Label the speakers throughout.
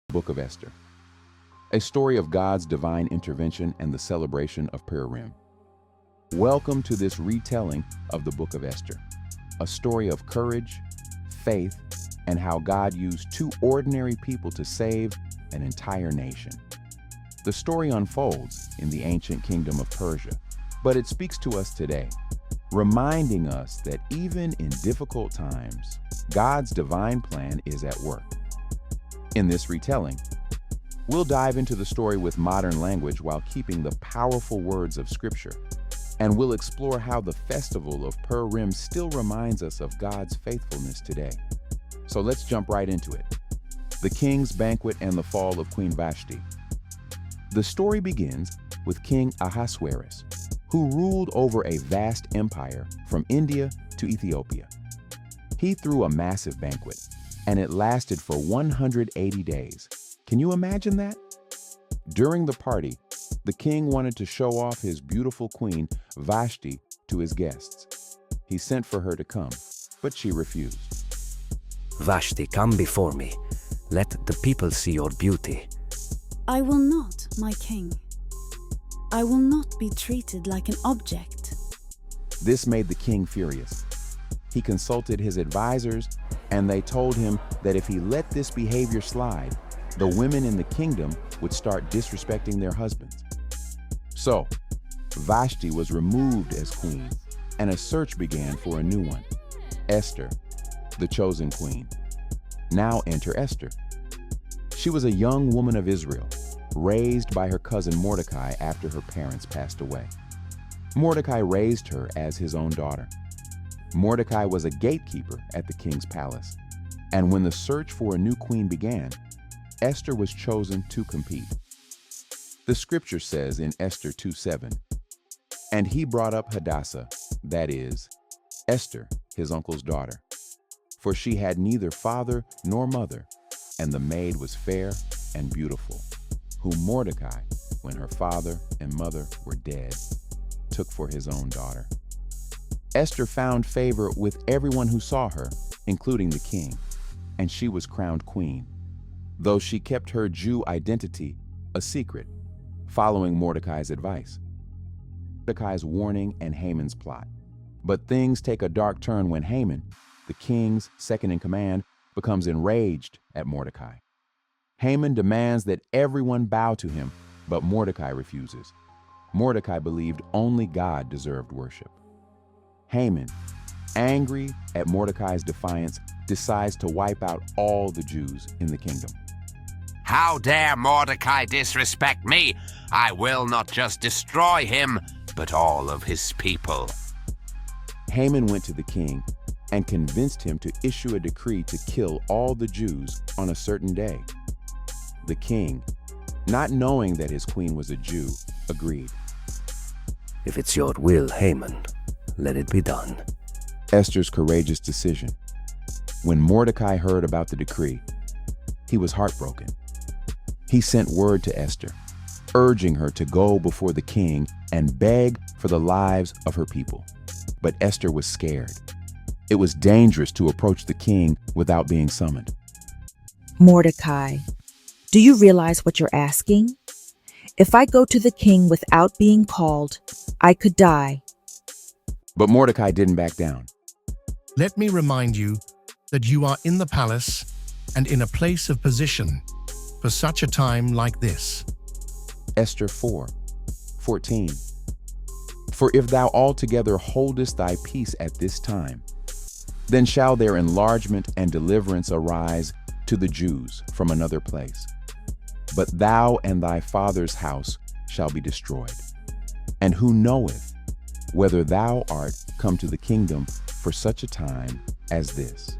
Speaker 1: Book of Esther, a story of God's divine intervention and the celebration of Purim. Welcome to this retelling of the Book of Esther, a story of courage, faith, and how God used two ordinary people to save an entire nation. The story unfolds in the ancient kingdom of Persia, but it speaks to us today, reminding us that even in difficult times, God's divine plan is at work. In this retelling, we'll dive into the story with modern language while keeping the powerful words of Scripture, and we'll explore how the festival of Purim still reminds us of God's faithfulness today. So let's jump right into it. The King's Banquet and the Fall of Queen Vashti. The story begins with King Ahasuerus, who ruled over a vast empire from India to Ethiopia. He threw a massive banquet, and it lasted for 180 days. Can you imagine that? During the party, the king wanted to show off his beautiful queen, Vashti, to his guests. He sent for her to come, but she refused.
Speaker 2: Vashti, come before me. Let the people see your beauty.
Speaker 3: I will not, my king. I will not be treated like an object.
Speaker 1: This made the king furious. He consulted his advisors, and they told him that if he let this behavior slide, the women in the kingdom would start disrespecting their husbands. So, Vashti was removed as queen, and a search began for a new one, Esther, the chosen queen. Now enter Esther. She was a young woman of Israel, raised by her cousin Mordecai after her parents passed away. Mordecai raised her as his own daughter. Mordecai was a gatekeeper at the king's palace, and when the search for a new queen began, Esther was chosen to compete. The scripture says in Esther 2:7, "And he brought up Hadassah, that is, Esther, his uncle's daughter, for she had neither father nor mother, and the maid was fair and beautiful, whom Mordecai, when her father and mother were dead, took for his own daughter." Esther found favor with everyone who saw her, including the king, and she was crowned queen, though she kept her Jew identity a secret, following Mordecai's advice. Mordecai's warning and Haman's plot. But things take a dark turn when Haman, the king's second-in-command, becomes enraged at Mordecai. Haman demands that everyone bow to him, but Mordecai refuses. Mordecai believed only God deserved worship. Haman, angry at Mordecai's defiance, decides to wipe out all the Jews in the kingdom.
Speaker 4: How dare Mordecai disrespect me? I will not just destroy him, but all of his people.
Speaker 1: Haman went to the king and convinced him to issue a decree to kill all the Jews on a certain day. The king, not knowing that his queen was a Jew, agreed.
Speaker 2: If it's your will, Haman, let it be done.
Speaker 1: Esther's courageous decision. When Mordecai heard about the decree, he was heartbroken. He sent word to Esther, urging her to go before the king and beg for the lives of her people. But Esther was scared. It was dangerous to approach the king without being summoned.
Speaker 5: Mordecai, do you realize what you're asking? If I go to the king without being called, I could die.
Speaker 1: But Mordecai didn't back down.
Speaker 6: Let me remind you that you are in the palace and in a place of position for such a time like this.
Speaker 1: Esther 4:14. For if thou altogether holdest thy peace at this time, then shall their enlargement and deliverance arise to the Jews from another place. But thou and thy father's house shall be destroyed. And who knoweth whether thou art come to the kingdom for such a time as this?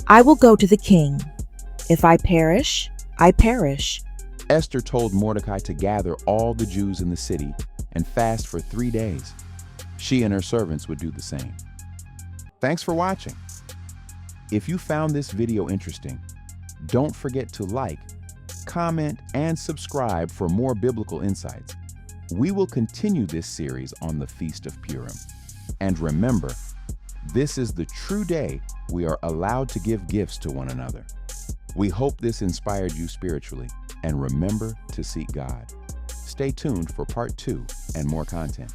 Speaker 5: I will go to the king. If I perish, I perish.
Speaker 1: Esther told Mordecai to gather all the Jews in the city and fast for 3 days. She and her servants would do the same. Thanks for watching. If you found this video interesting, don't forget to like, comment, and subscribe for more biblical insights. We will continue this series on the Feast of Purim. And remember, this is the true day we are allowed to give gifts to one another. We hope this inspired you spiritually, and remember to seek God. Stay tuned for part 2 and more content.